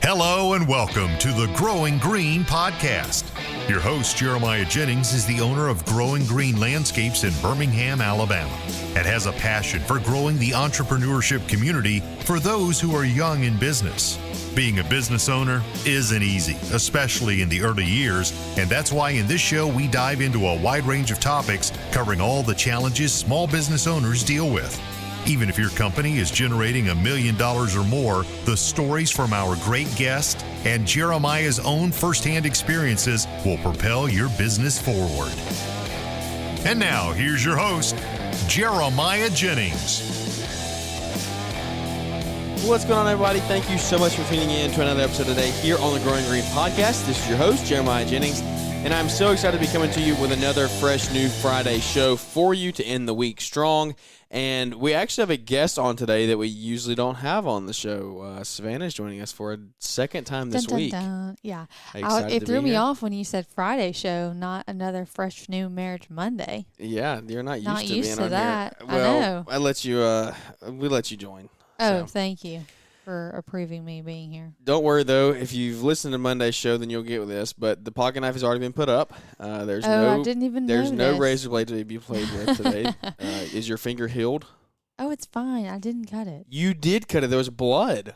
Hello and welcome to the Growing Green podcast. Your host, Jeremiah Jennings, is the owner of Growing Green Landscapes in Birmingham, Alabama, and has a passion for growing the entrepreneurship community for those who are young in business. Being a business owner isn't easy, especially in the early years, and that's why in this show we dive into a wide range of topics covering all the challenges small business owners deal with. Even if your company is generating $1 million or more, the stories from our great guest and Jeremiah's own firsthand experiences will propel your business forward. And now, here's your host, Jeremiah Jennings. What's going on, everybody? Thank you so much for tuning in to another episode today here on the Growing Green podcast. This is your host, Jeremiah Jennings, and I'm so excited to be coming to you with another fresh new Friday show for you to end the week strong. And we actually have a guest on today that we usually don't have on the show. Savannah is joining us for a second time this week. Yeah. It threw me off when you said Friday show, not another fresh new Marriage Monday. Yeah, you're not used to being to on that. here. Well, I know. We let you join. Oh, so. Thank you for approving me being here. Don't worry, though. If you've listened to Monday's show, then you'll get with this. But the pocket knife has already been put up. I didn't even There's notice. no razor blade to be played with today. Is your finger healed? Oh, it's fine. I didn't cut it. You did cut it. There was blood.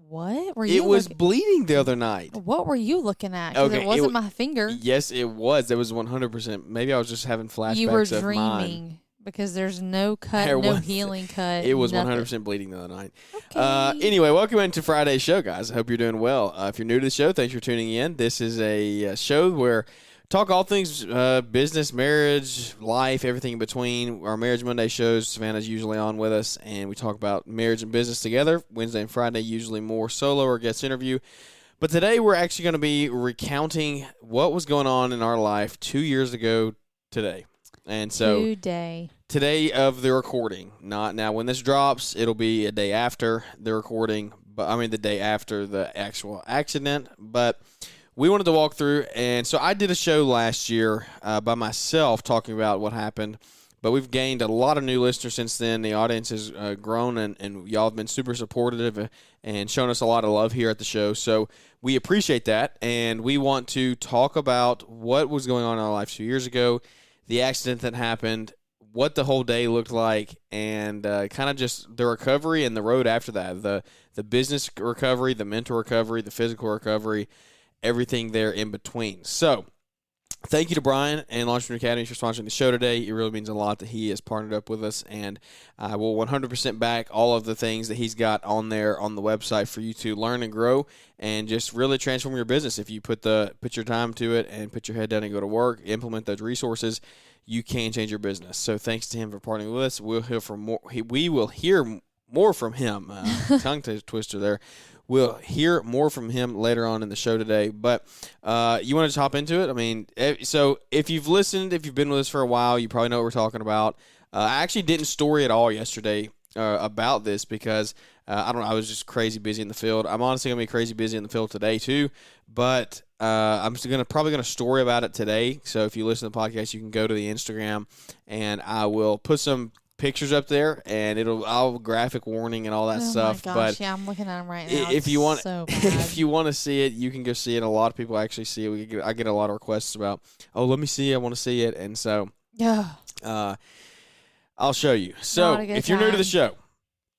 What? It was bleeding the other night. What were you looking at? Because it wasn't my finger. Yes, it was. It was 100%. Maybe I was just having flashbacks You were of dreaming. mine. Because there's no cut, no healing cut. It was nothing. 100% bleeding the other night. Okay. Anyway, welcome into Friday's show, guys. I hope you're doing well. If you're new to the show, thanks for tuning in. This is a show where talk all things business, marriage, life, everything in between. Our Marriage Monday shows, Savannah's usually on with us, and we talk about marriage and business together. Wednesday and Friday, usually more solo or guest interview. But today, we're actually going to be recounting what was going on in our life 2 years ago today. And so today of the recording, not now when this drops, it'll be a day after the recording, but I mean the day after the actual accident. But we wanted to walk through, and so I did a show last year by myself talking about what happened, but we've gained a lot of new listeners since then. The audience has grown, and y'all have been super supportive and shown us a lot of love here at the show. So we appreciate that, and we want to talk about what was going on in our life 2 years ago, the accident that happened, what the whole day looked like, and kind of just the recovery and the road after that, the business recovery, the mental recovery, the physical recovery, everything there in between. So thank you to Brian and Launchpreneur Academy for sponsoring the show today. It really means a lot that he has partnered up with us, and I will 100% back all of the things that he's got on there on the website for you to learn and grow and just really transform your business. If you put your time to it and put your head down and go to work, implement those resources, you can change your business. So thanks to him for partnering with us. We will hear more from him. Tongue twister there. We'll hear more from him later on in the show today. But you want to just hop into it? I mean, so if you've listened, if you've been with us for a while, you probably know what we're talking about. I actually didn't story at all yesterday about this because, I don't know, I was just crazy busy in the field. I'm honestly going to be crazy busy in the field today too. But I'm probably going to story about it today. So if you listen to the podcast, you can go to the Instagram, and I will put some pictures up there, and I'll graphic warning and all that stuff. Oh my gosh, yeah, I'm looking at them right now. If you want, so if you want to see it, you can go see it. A lot of people actually see it. I get a lot of requests about, oh, let me see it. I want to see it, and so I'll show you. So if you're new to the show,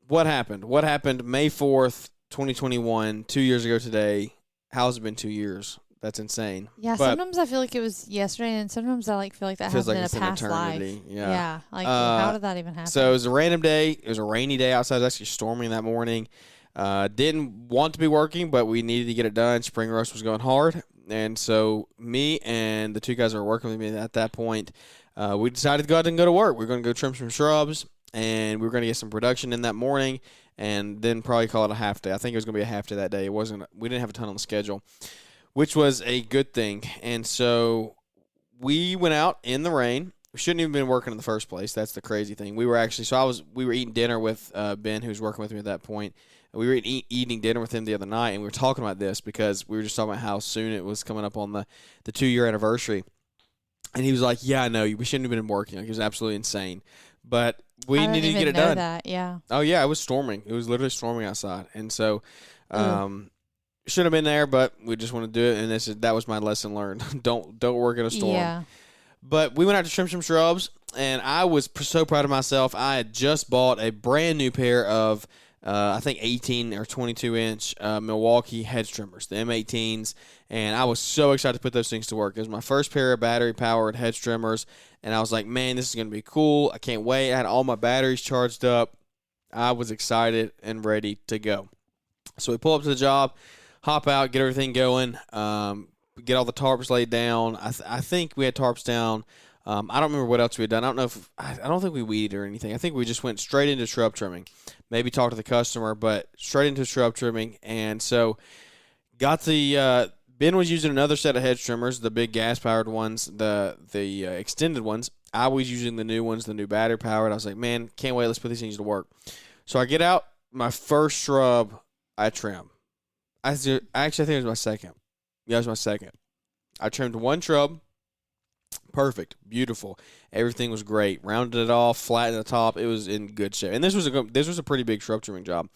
what happened? What happened May 4th, 2021, 2 years ago today? How's it been 2 years? That's insane. Yeah, but sometimes I feel like it was yesterday, and sometimes I feel like that happened in a past life. Yeah. How did that even happen? So it was a random day. It was a rainy day outside. It was actually storming that morning. Didn't want to be working, but we needed to get it done. Spring roast was going hard, and so me and the two guys that were working with me at that point, we decided to go out and go to work. We are going to go trim some shrubs, and we were going to get some production in that morning, and then probably call it a half day. I think it was going to be a half day that day. We didn't have a ton on the schedule, which was a good thing. And so we went out in the rain. We shouldn't even been working in the first place. That's the crazy thing. We were eating dinner with Ben, who was working with me at that point. We were eating dinner with him the other night, and we were talking about this because we were just talking about how soon it was coming up on the 2-year anniversary. And he was like, yeah, I know, we shouldn't have been working. Like, it was absolutely insane. But we needed to get it done. That, yeah. Oh, yeah, it was storming. It was literally storming outside. And so should have been there, but we just want to do it. And that was my lesson learned. Don't work in a storm. Yeah. But we went out to trim some shrubs, and I was so proud of myself. I had just bought a brand new pair of, I think 18 or 22 inch Milwaukee hedge trimmers, the M18s, and I was so excited to put those things to work. It was my first pair of battery powered hedge trimmers, and I was like, man, this is going to be cool. I can't wait. I had all my batteries charged up. I was excited and ready to go. So we pull up to the job, hop out, get everything going, get all the tarps laid down. I think we had tarps down. I don't remember what else we had done. I don't think we weeded or anything. I think we just went straight into shrub trimming. Maybe talk to the customer, but straight into shrub trimming. And so got the Ben was using another set of hedge trimmers, the big gas powered ones, the extended ones. I was using the new ones, the new battery powered. I was like, man, can't wait. Let's put these things to work. So I get out my first shrub I trim. Actually, I think it was my second. Yeah, it was my second. I trimmed one shrub. Perfect. Beautiful. Everything was great. Rounded it off, flattened the top. It was in good shape. And this was a pretty big shrub trimming job.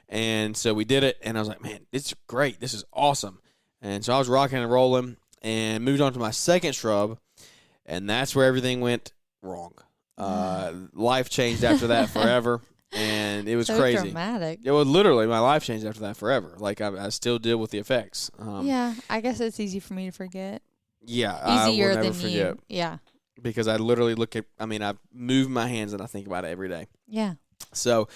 And so we did it, and I was like, man, it's great. This is awesome. And so I was rocking and rolling and moved on to my second shrub, and that's where everything went wrong. Life changed after that forever. And it was so crazy. Dramatic. It was literally my life changed after that forever. Like I still deal with the effects. Yeah, I guess it's easy for me to forget. Yeah, easier I will never than forget. you. Yeah, because I literally I move my hands and I think about it every day. Yeah. So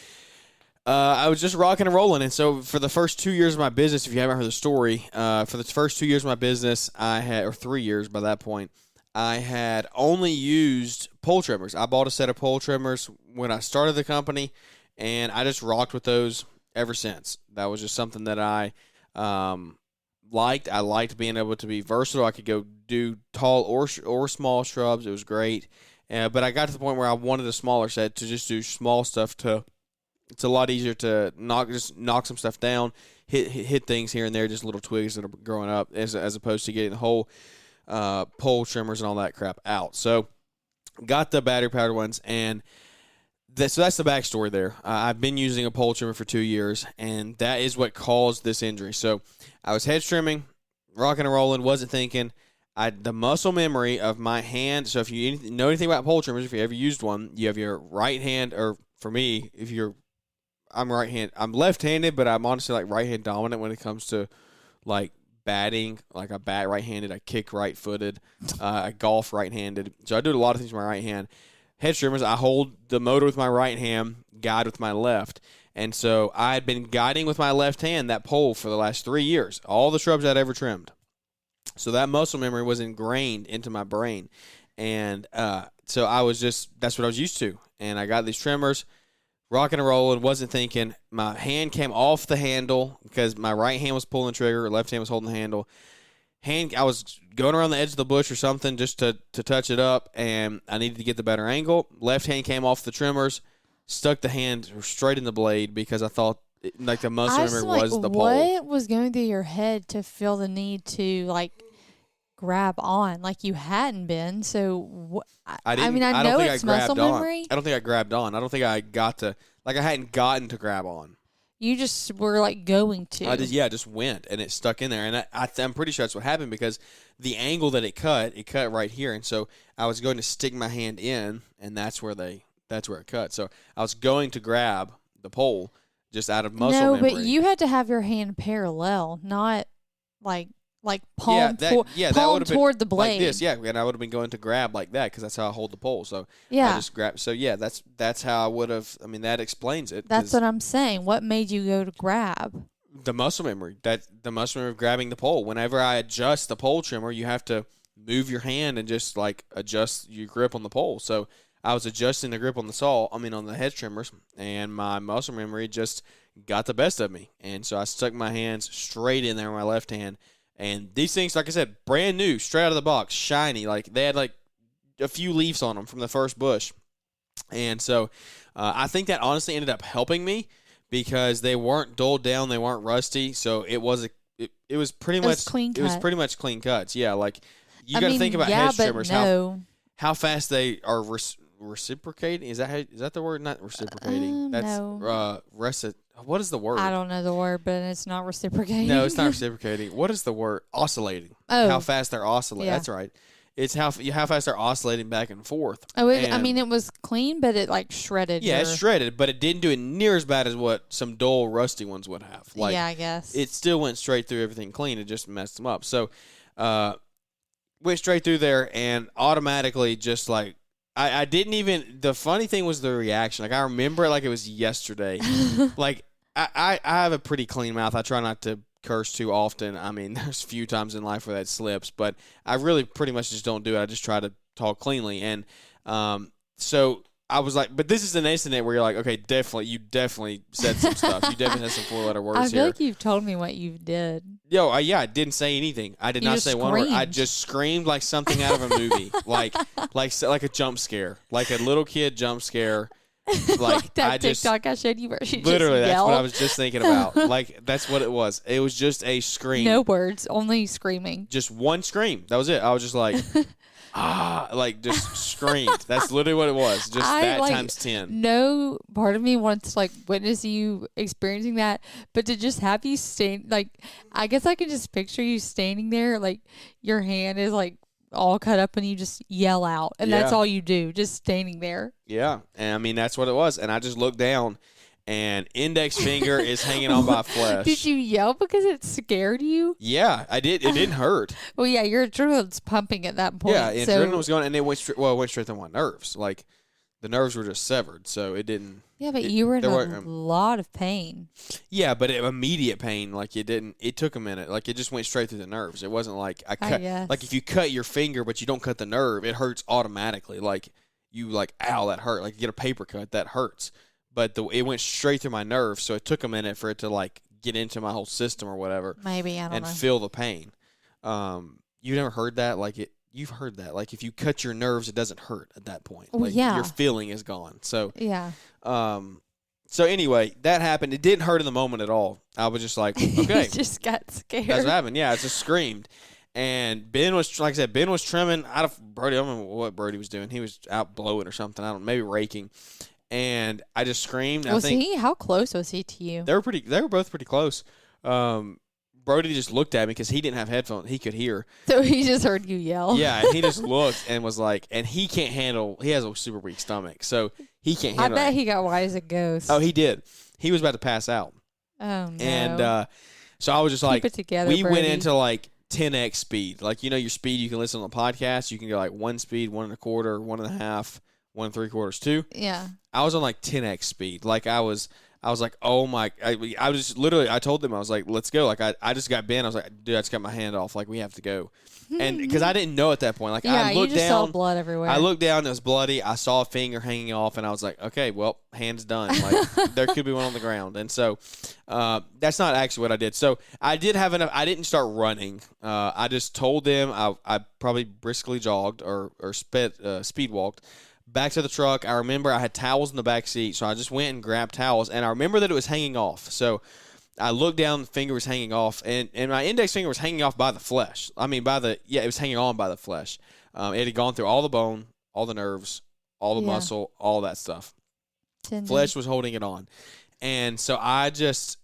I was just rocking and rolling, and so for the first 2 years of my business, if you haven't heard the story, for the first 2 years of my business, or 3 years by that point, I had only used pole trimmers. I bought a set of pole trimmers when I started the company, and I just rocked with those ever since. That was just something that I liked. I liked being able to be versatile. I could go do tall or small shrubs. It was great. But I got to the point where I wanted a smaller set to just do small stuff. It's a lot easier to knock some stuff down, hit things here and there, just little twigs that are growing up, as opposed to getting the whole pole trimmers and all that crap out. So got the battery powered ones, and so that's the backstory there. I've been using a pole trimmer for 2 years, and that is what caused this injury. So I was hedge trimming, rocking and rolling, wasn't thinking. The muscle memory of my hand. So if you know anything about pole trimmers, if you ever used one, you have your right hand, or for me, I'm left-handed, but I'm honestly like right-hand dominant when it comes to like batting. Like I bat right-handed, I kick right-footed, I golf right-handed. So I do a lot of things with my right hand. Hedge trimmers, I hold the motor with my right hand, guide with my left. And so I had been guiding with my left hand that pole for the last 3 years, all the shrubs I'd ever trimmed. So that muscle memory was ingrained into my brain. And so that's what I was used to. And I got these trimmers, rocking and rolling, wasn't thinking. My hand came off the handle because my right hand was pulling the trigger, left hand was holding the handle. I was going around the edge of the bush or something just to touch it up, and I needed to get the better angle. Left hand came off the trimmers, stuck the hand straight in the blade because I thought like the muscle memory was the pole. What was going through your head to feel the need to like grab on like you hadn't been? So I know it's muscle memory. I don't think I grabbed on. I don't think I got to I hadn't gotten to grab on. You just were like going to. I just went and it stuck in there, and I'm pretty sure that's what happened because the angle that it cut right here, and so I was going to stick my hand in, and that's where it cut. So I was going to grab the pole just out of muscle memory. No, but you had to have your hand parallel, not like palm toward the blade. Like this, and I would have been going to grab like that because that's how I hold the pole. So yeah, I just grab. So yeah, that's how I would have. I mean, that explains it. That's what I'm saying. What made you go to grab? The muscle memory. The muscle memory of grabbing the pole. Whenever I adjust the pole trimmer, you have to move your hand and just like adjust your grip on the pole. So I was adjusting the grip on the hedge trimmers, and my muscle memory just got the best of me. And so I stuck my hands straight in there with my left hand. And these things, like I said, brand new, straight out of the box, shiny. Like they had like a few leaves on them from the first bush. And so I think that honestly ended up helping me because they weren't dulled down, they weren't rusty. So it was pretty much clean cut. It was pretty much clean cuts. Yeah, like you got to think about hedge trimmers, how fast they are reciprocating. Is that the word? Not reciprocating. That's no. What is the word? I don't know the word, but it's not reciprocating. No, it's not reciprocating. What is the word? Oscillating. Oh. How fast they're oscillating. Yeah. That's right. It's how fast they're oscillating back and forth. Oh, it was clean, but it like shredded. Yeah, it's shredded, but it didn't do it near as bad as what some dull, rusty ones would have. Like, yeah, I guess. It still went straight through everything clean. It just messed them up. So, went straight through there and automatically just like, I didn't even, the funny thing was the reaction. Like, I remember it like it was yesterday. Like, I have a pretty clean mouth. I try not to curse too often. I mean, there's a few times in life where that slips, but I really pretty much just don't do it. I just try to talk cleanly. And so I was like, but this is an incident where you're like, okay, you definitely said some stuff. You definitely had some 4-letter words here. I feel like you've told me what you did. Yo, I didn't say anything. I did not say one word. I just screamed like something out of a movie, like a jump scare, like a little kid jump scare. Like that TikTok I showed you where she literally, just that's yelled. what I was just thinking about. Like, that's what it was. It was just a scream. No words, only screaming. Just one scream. That was it. I was just like, like just screamed. That's literally what it was. Just that times 10. No part of me wants to like witness you experiencing that, but to just have you stand, like, I guess I can just picture you standing there, like your hand is like all cut up and you just yell out, and that's all you do, just standing there. Yeah, and I mean that's what it was. And I just looked down, and index finger is hanging on my flesh. Did you yell because it scared you? Yeah, I did. It didn't hurt. Well, yeah, your adrenaline's pumping at that point. Yeah, adrenaline was going, and it went straight to my nerves. Like the nerves were just severed, so it didn't. Yeah, but you were in a lot of pain. Yeah, but immediate pain. Like it didn't. It took a minute. Like it just went straight through the nerves. It wasn't like I cut. Like if you cut your finger, but you don't cut the nerve, it hurts automatically. Like you like, ow, that hurt. Like you get a paper cut, that hurts. But it went straight through my nerves, so it took a minute for it to like get into my whole system or whatever. Maybe I don't know. And feel the pain. You never heard that? Like it. You've heard that. Like if you cut your nerves, it doesn't hurt at that point. Well, like yeah. Your feeling is gone. So yeah. So anyway, that happened. It didn't hurt in the moment at all. I was just like, okay. You just got scared. That's what happened. Yeah, I just screamed. And Ben was, like I said, Ben was trimming out of Brody. I don't know what Brody was doing. He was out blowing or something. I don't know, maybe raking. And I just screamed. How close was he to you? They were both pretty close. Brody just looked at me because he didn't have headphones. He could hear. So he just heard you yell. Yeah, and he just looked and was like, and he can't handle, he has a super weak stomach, so he can't handle I bet he got white as a ghost. Oh, he did. He was about to pass out. Oh, no. And so I was just like, keep it together, we Brody. went into like 10x speed. Like, you know, your speed you can listen on the podcast. You can go like 1 speed, 1 1/4, 1 1/2, 1 3/4, 2. Yeah. I was on like 10x speed. Like I was like, oh my, I was just literally, I told them, I was like, let's go. Like I just got Ben. I was like, dude, I just got my hand off. Like we have to go. And because I didn't know at that point, like I looked you just down, saw blood everywhere. I looked down, it was bloody. I saw a finger hanging off, and I was like, okay, well, hand's done. Like there could be one on the ground. And so that's not actually what I did. So I did have enough. I didn't start running. I just told them I probably briskly jogged or speed walked back to the truck. I remember I had towels in the back seat, so I just went and grabbed towels, and I remember that it was hanging off. So I looked down, the finger was hanging off, and my index finger was hanging off by the flesh. I mean, it was hanging on by the flesh. It had gone through all the bone, all the nerves, all the muscle, all that stuff. Flesh was holding it on. And so I just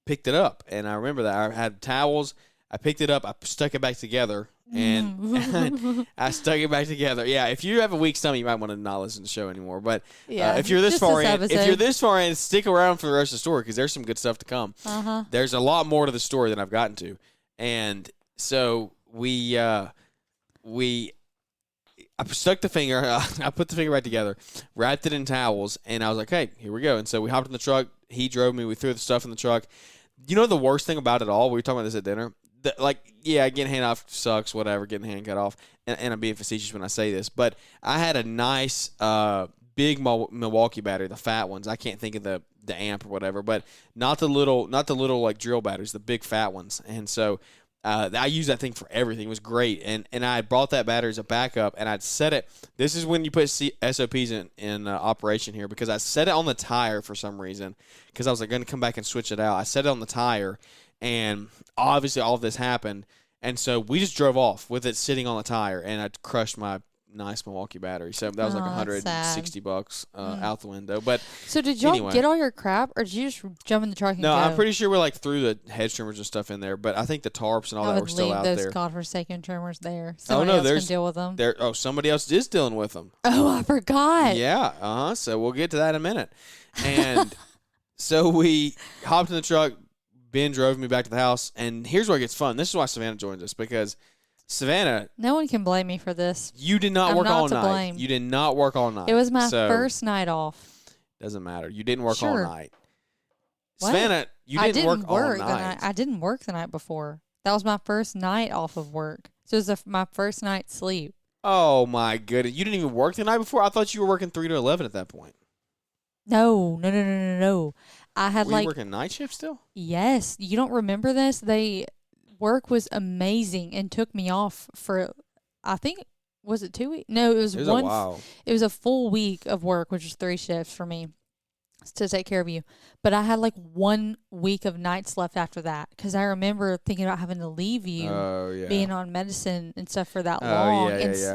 picked it up, and I remember that. I had towels. I picked it up. I stuck it back together, and I stuck it back together. Yeah, if you have a weak stomach, you might want to not listen to the show anymore. But if you're this far in, stick around for the rest of the story because there's some good stuff to come. There's a lot more to the story than I've gotten to, and so I stuck the finger. I put the finger back together, wrapped it in towels, and I was like, "Hey, here we go." And so we hopped in the truck. He drove me. We threw the stuff in the truck. You know the worst thing about it all? We were talking about this at dinner. Getting hand off sucks, whatever, getting hand cut off. And I'm being facetious when I say this. But I had a nice big Milwaukee battery, the fat ones. I can't think of the amp or whatever, but not the little like drill batteries, the big fat ones. And so I used that thing for everything. It was great. And I brought that battery as a backup, and I'd set it. This is when you put SOPs in operation here, because I set it on the tire for some reason, because I was going to come back and switch it out. I set it on the tire, and obviously all of this happened. And so we just drove off with it sitting on the tire, and I crushed my nice Milwaukee battery. So that was like $160 out the window. But so did y'all get all your crap, or did you just jump in the truck and go? No, I'm pretty sure we're like through the head trimmers and stuff in there. But I think the tarps and all that were still out there. those godforsaken trimmers there. Somebody else can deal with them. Somebody else is dealing with them. Oh, I forgot. Yeah. So we'll get to that in a minute. And so we hopped in the truck. Ben drove me back to the house, and here's where it gets fun. This is why Savannah joined us, because Savannah, no one can blame me for this. You did not work all night. Blame. You did not work all night. It was my first night off. Doesn't matter. You didn't work all night. What? Savannah, you didn't work all night. I didn't work the night before. That was my first night off of work. So it was my first night's sleep. Oh my goodness! You didn't even work the night before. I thought you were working 3 to 11 at that point. No. I had Were you working night shift still? Yes. You don't remember this? Work was amazing and took me off for, I think, was it 2 weeks? No, it was a while. It was a full week of work, which was 3 shifts for me to take care of you. But I had like 1 week of nights left after that, because I remember thinking about having to leave you, being on medicine and stuff for that long.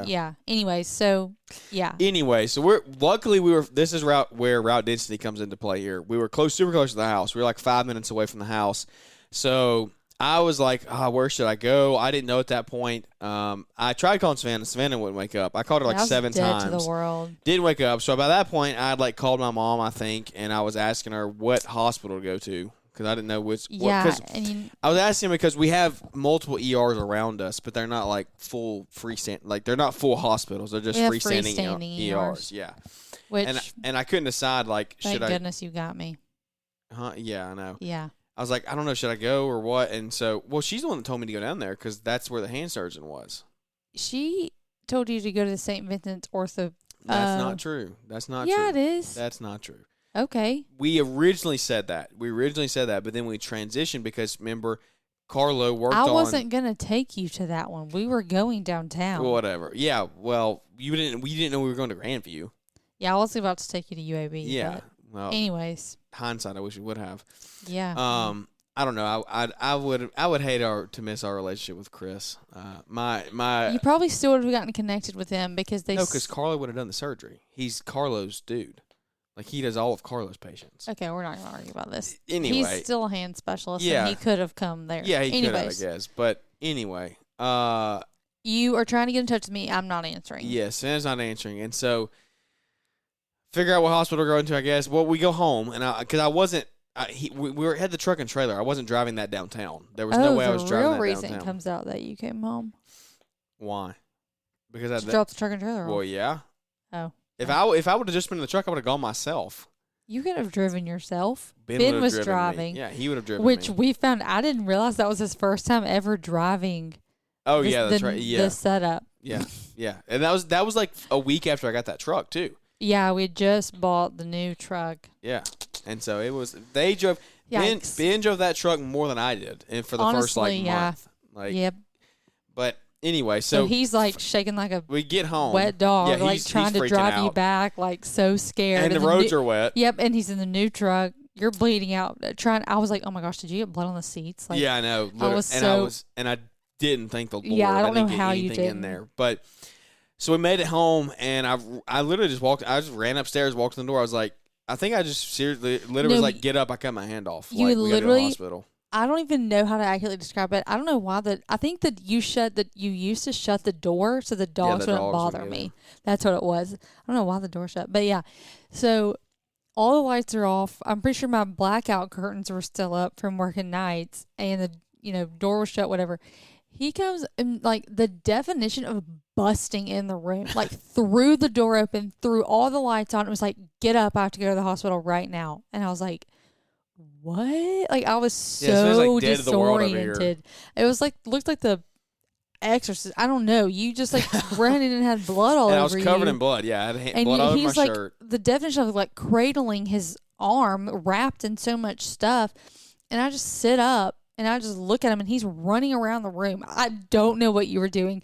Yeah. Anyway, so yeah. Anyway, so luckily this is where route density comes into play here. We were super close to the house. We were like 5 minutes away from the house. So I was like, where should I go? I didn't know at that point. I tried calling Savannah. Savannah wouldn't wake up. I called her like 7 times. To the world. Didn't wake up. So by that point, I had like called my mom, I think, and I was asking her what hospital to go to, because I didn't know which. Yeah. I was asking because we have multiple ERs around us, but they're not like full freestanding. Like they're not full hospitals. They're just freestanding ERs. Yeah. And I couldn't decide, like, should I? Thank goodness you got me. Yeah, I know. Yeah. I was like, I don't know, should I go or what? And so, she's the one that told me to go down there, because that's where the hand surgeon was. She told you to go to the St. Vincent's Ortho. That's not true. That's not true. Yeah, it is. That's not true. Okay. We originally said that. But then we transitioned because, remember, Carlo worked on... I wasn't going to take you to that one. We were going downtown. Well, whatever. Yeah, well, we didn't know we were going to Grandview. Yeah, I was about to take you to UAB. Yeah. Well, anyways, hindsight, I wish we would have. Yeah. I don't know. I would hate to miss our relationship with Chris. You probably still would have gotten connected with him, because because Carlo would have done the surgery. He's Carlo's dude. Like, he does all of Carlo's patients. Okay, we're not going to argue about this. Anyway, he's still a hand specialist. And he could have come there. Yeah, he could have, I guess. But anyway, you are trying to get in touch with me. I'm not answering. Yes, Santa's not answering, and so. Figure out what hospital to go into, I guess. Well, we go home, and because I wasn't, we had the truck and trailer. I wasn't driving that downtown. There was no way I was driving that downtown. The real reason comes out that you came home. Why? Because I dropped the truck and trailer off. Well, yeah. Oh. If I would have just been in the truck, I would have gone myself. You could have driven yourself. Ben was driving. Me. Yeah, he would have driven which me. We found. I didn't realize that was his first time ever driving. Oh, that's right. Yeah. The setup. Yeah, yeah, and that was like a week after I got that truck too. Yeah, we just bought the new truck. Yeah, and so it was. They drove. Ben drove that truck more than I did, and for the first month. Yep. But anyway, so he's like shaking like a we get home wet dog, yeah, like trying to drive you back, like so scared. And the roads are wet. Yep, and he's in the new truck. You're bleeding out. I was like, oh my gosh, did you get blood on the seats? Like, yeah, I know. I didn't thank the Lord. Yeah, I don't know get how anything you did in there, but. So we made it home, and I literally just walked. I just ran upstairs, walked in the door. I was like, I think I just literally was like, get up. I cut my hand off. You like, literally. We gotta go to the hospital. I don't even know how to accurately describe it. I don't know why I think that you used to shut the door so the dogs wouldn't bother me. That's what it was. I don't know why the door shut, but yeah. So all the lights are off. I'm pretty sure my blackout curtains were still up from working nights, and the door was shut. Whatever. He comes and like the definition of busting in the room, like threw the door open, threw all the lights on. It was like, get up, I have to go to the hospital right now. And I was like, what? Like I was so disoriented. It was like, looked like the Exorcist. I don't know. You just like ran in and had blood all over you. I was covered in blood. Yeah, I had blood all over my shirt. The definition of like cradling his arm wrapped in so much stuff. And I just sit up. And I just look at him, and he's running around the room. I don't know what you were doing.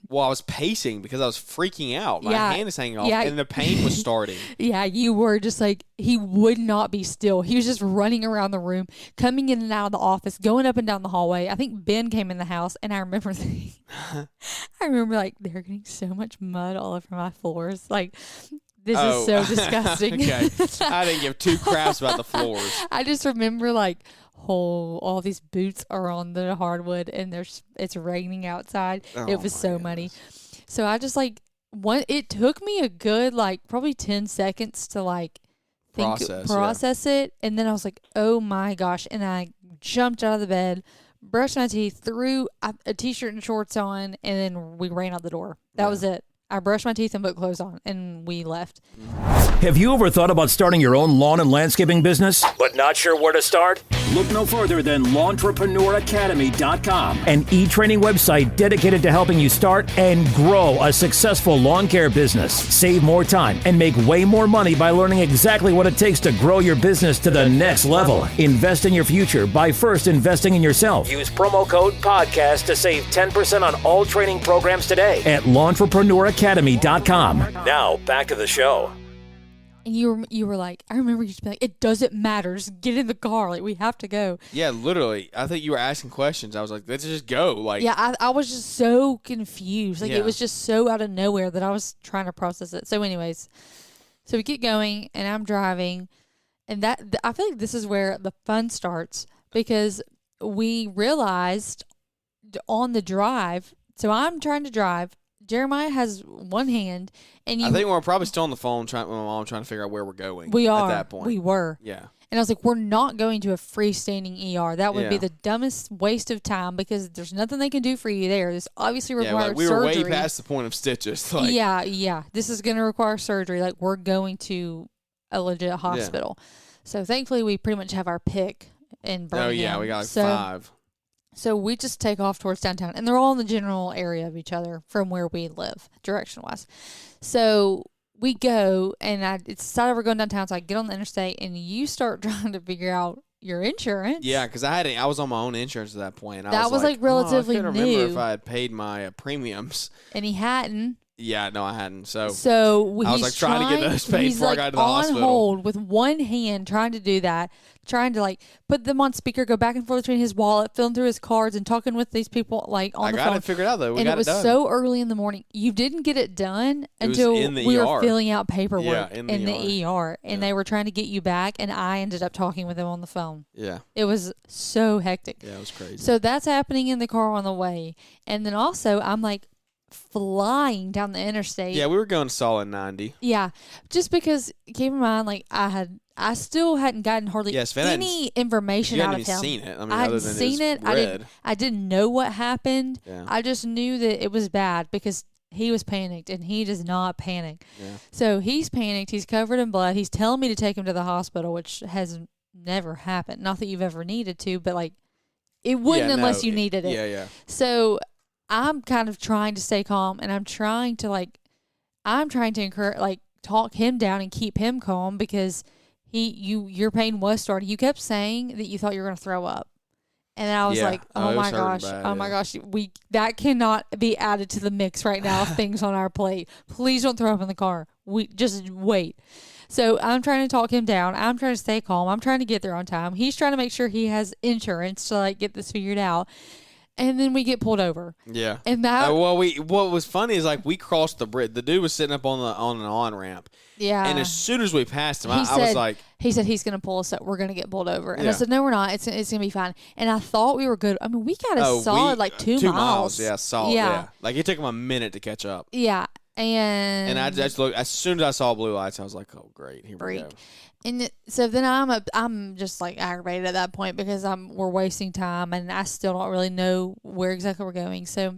Well, I was pacing because I was freaking out. My hand is hanging off, Yeah. and the pain was starting. Yeah, you were just like, he would not be still. He was just running around the room, coming in and out of the office, going up and down the hallway. I think Ben came in the house, and I remember like, they're getting so much mud all over my floors. Like, this is so disgusting. Okay. I didn't give two craps about the floors. I just remember like, all these boots are on the hardwood, and it's raining outside. It was so muddy. So I just like, it took me a good like probably 10 seconds to like process it, and then I was like, oh my gosh, and I jumped out of the bed, brushed my teeth, threw a t-shirt and shorts on, and then we ran out the door. That was it. I brushed my teeth and put clothes on, and we left. Have you ever thought about starting your own lawn and landscaping business, but not sure where to start? Look no further than LawnTrepreneurAcademy.com, an e-training website dedicated to helping you start and grow a successful lawn care business. Save more time and make way more money by learning exactly what it takes to grow your business to the next level. Invest in your future by first investing in yourself. Use promo code PODCAST to save 10% on all training programs today at LawnTrepreneurAcademy.com. Now, back to the show. And you were like, I remember you just being like, it doesn't matter. Just get in the car. Like, we have to go. Yeah, literally. I think you were asking questions. I was like, let's just go. Like, yeah, I was just so confused. Like, it was just so out of nowhere that I was trying to process it. So anyways, so we get going, and I'm driving. And I feel like this is where the fun starts, because we realized on the drive, so I'm trying to drive. Jeremiah has one hand, and I think we're probably still on the phone with my mom trying to figure out where we're going. We are. At that point. We were. Yeah. And I was like, we're not going to a freestanding ER. That would be the dumbest waste of time, because there's nothing they can do for you there. This obviously requires we surgery. were way past the point of stitches. Like, yeah. This is going to require surgery. Like, we're going to a legit hospital. Yeah. So thankfully, we pretty much have our pick in Birmingham. Oh, yeah. We got 5. So we just take off towards downtown, and they're all in the general area of each other from where we live, direction-wise. So we go, and I decided we're going downtown, so I get on the interstate, and you start trying to figure out your insurance. Yeah, because I was on my own insurance at that point. And that was like relatively I couldn't new. remember if I had paid my premiums. And he hadn't. Yeah, no, I hadn't. So I was like trying to get those paid before I got to the hospital. He's on hold with one hand trying to do that, trying to like put them on speaker, go back and forth between his wallet, filling through his cards, and talking with these people like on the phone. I got it figured out though. And it was so early in the morning. You didn't get it done until we were filling out paperwork in the ER, and they were trying to get you back, and I ended up talking with them on the phone. Yeah. It was so hectic. Yeah, it was crazy. So that's happening in the car on the way, and then also I'm like flying down the interstate. Yeah, we were going solid 90. Yeah, just because keep in mind, like I still hadn't gotten hardly any information out of him. You hadn't even seen it. I mean, I hadn't seen it. I didn't know what happened. Yeah. I just knew that it was bad because he was panicked, and he does not panic. Yeah. So he's panicked. He's covered in blood. He's telling me to take him to the hospital, which has never happened. Not that you've ever needed to, but like it wouldn't unless you needed it. Yeah. So I'm kind of trying to stay calm, and I'm trying to encourage, like, talk him down and keep him calm, because your pain was starting. You kept saying that you thought you were going to throw up. And I was like, oh my gosh, that cannot be added to the mix right now of things on our plate. Please don't throw up in the car. Just wait. So I'm trying to talk him down. I'm trying to stay calm. I'm trying to get there on time. He's trying to make sure he has insurance to like get this figured out. And then we get pulled over. Yeah. And that what was funny is like we crossed the bridge. The dude was sitting up on an on-ramp. Yeah. And as soon as we passed him, I was like, he said he's going to pull us up. We're going to get pulled over. And I said, no, we're not. It's going to be fine. And I thought we were good. I mean, we got a solid like 2 miles. Yeah, solid. Yeah. Like it took him a minute to catch up. Yeah. And I just looked, as soon as I saw blue lights, I was like, oh great, here we go. And so then I'm just like aggravated at that point, because we're wasting time, and I still don't really know where exactly we're going. So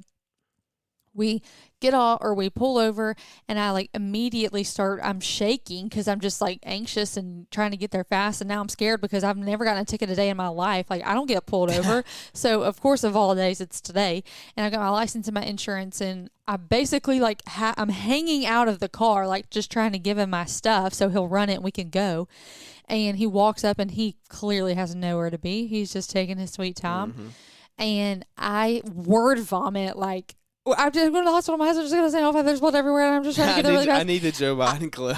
We get off, or we pull over, and I like immediately I'm shaking because I'm just like anxious and trying to get there fast. And now I'm scared because I've never gotten a ticket a day in my life. Like, I don't get pulled over. So of course, of all days, it's today. And I got my license and my insurance, and I basically like, I'm hanging out of the car, like just trying to give him my stuff so he'll run it and we can go. And he walks up, and he clearly has nowhere to be. He's just taking his sweet time. Mm-hmm. And I word vomit, like, I'm just going to the hospital. My husband's just going to say, "Oh, there's blood everywhere," and I'm just trying to get there really fast. I need the Joe Biden clip.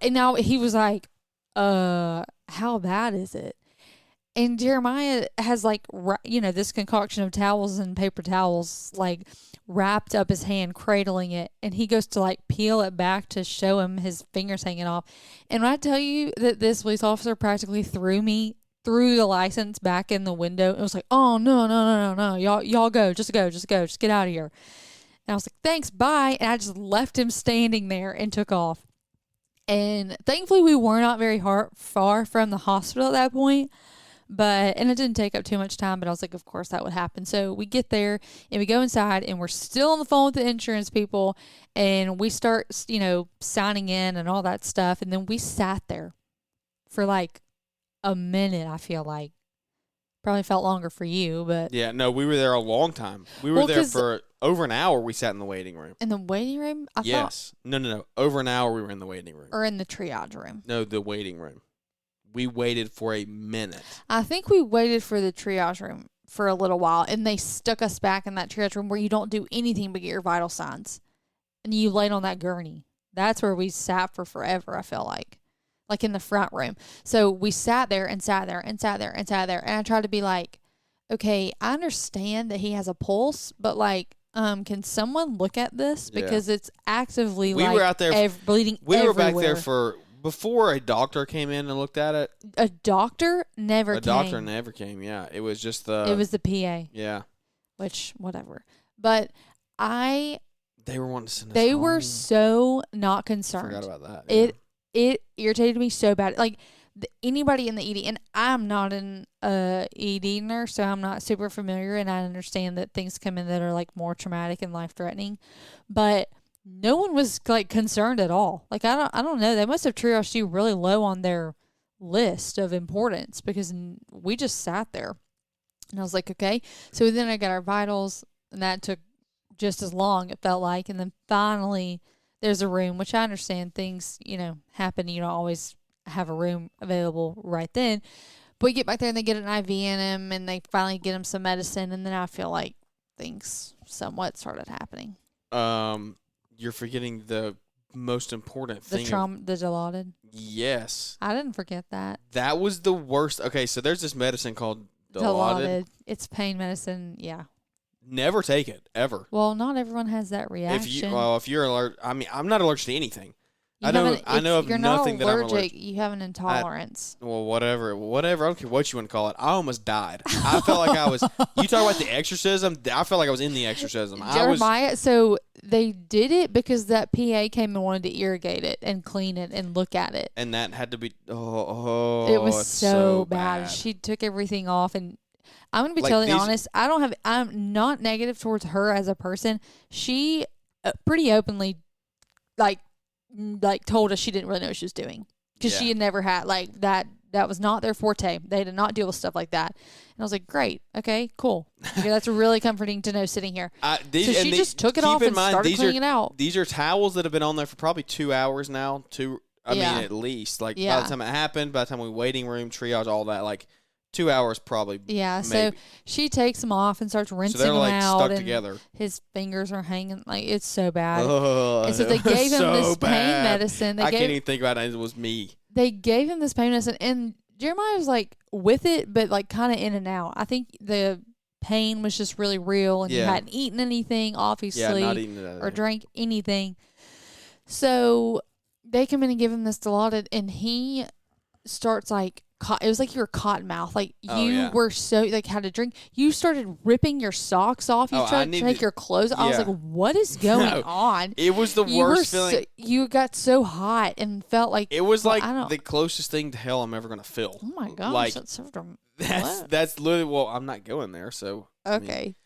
And now he was like, how bad is it? And Jeremiah has like, this concoction of towels and paper towels, like wrapped up his hand, cradling it. And he goes to like peel it back to show him his fingers hanging off. And when I tell you that this police officer practically threw the license back in the window, it was like, "Oh, no. Y'all go. Just get out of here." And I was like, "Thanks, bye." And I just left him standing there and took off. And thankfully we were not very far from the hospital at that point. And it didn't take up too much time, but I was like, of course that would happen. So we get there and we go inside, and we're still on the phone with the insurance people, and we start, signing in and all that stuff. And then we sat there for like a minute, I feel like. Probably felt longer for you, but... Yeah, no, we were there a long time. We were there for over an hour. We sat in the waiting room. In the waiting room? Yes. No. Over an hour we were in the waiting room. Or in the triage room? No, the waiting room. We waited for a minute. I think we waited for the triage room for a little while, and they stuck us back in that triage room where you don't do anything but get your vital signs. And you laid on that gurney. That's where we sat for forever, I feel like in the front room. So we sat there and sat there and sat there and sat there. And I tried to be like, okay, I understand that he has a pulse, but like, can someone look at this? Because it's actively we were out there bleeding we everywhere. were back there before a doctor came in and looked at it. A doctor never came, yeah. It was just the... It was the PA. Yeah. Which, whatever. But They were wanting to send us They home. were so not concerned. I forgot about that. Yeah. It irritated me so bad. Like, anybody in the ED, and I'm not an ED nurse, so I'm not super familiar, and I understand that things come in that are like more traumatic and life-threatening, but no one was like concerned at all. Like, I don't know. They must have triaged you really low on their list of importance, because we just sat there, and I was like, okay. So then I got our vitals, and that took just as long, it felt like, and then finally there's a room, which I understand things, happen. You don't always have a room available right then. But we get back there, and they get an IV in him, and they finally get him some medicine, and then I feel like things somewhat started happening. You're forgetting the most important thing. The Dilaudid? Yes. I didn't forget that. That was the worst. Okay, so there's this medicine called Dilaudid. It's pain medicine, yeah. Never take it, ever. Well, not everyone has that reaction. If you're allergic, I'm not allergic to anything. I know of nothing that I'm allergic. You have an intolerance. Whatever. I don't care what you want to call it. I almost died. I felt like I was. You talk about the exorcism. I felt like I was in the exorcism. Jeremiah. So they did it because that PA came and wanted to irrigate it and clean it and look at it. And that had to be. It was so bad. She took everything off, and I'm gonna be totally honest. I'm not negative towards her as a person. She pretty openly, like told us she didn't really know what she was doing, because she had never had like that. That was not their forte. They did not deal with stuff like that. And I was like, great, okay, cool. Okay, that's really comforting to know sitting here. So she just took it off and started cleaning it out. These are towels that have been on there for probably 2 hours now. I mean, at least. Like, by the time it happened, by the time we waiting room, triage, all that, like 2 hours probably. Yeah, maybe. So she takes them off and starts rinsing them out. Stuck together. His fingers are hanging. Like, it's so bad. And so they gave him this pain medicine. I can't even think about it. It was me. They gave him this pain medicine, and Jeremiah was like with it, but like kind of in and out. I think the pain was just really real, and he hadn't eaten anything, obviously, not eaten or drank anything. So they come in and give him this Dilaudid, and he starts like, it was like you were cotton mouth. Like, you were so, like, had to drink. You started ripping your socks off. You tried to take your clothes off. I was like, what is going on? It was the worst feeling. You got so hot and felt like. It was like the closest thing to hell I'm ever going to feel. Oh, my gosh. Like, that's literally, well, I'm not going there, so. Okay.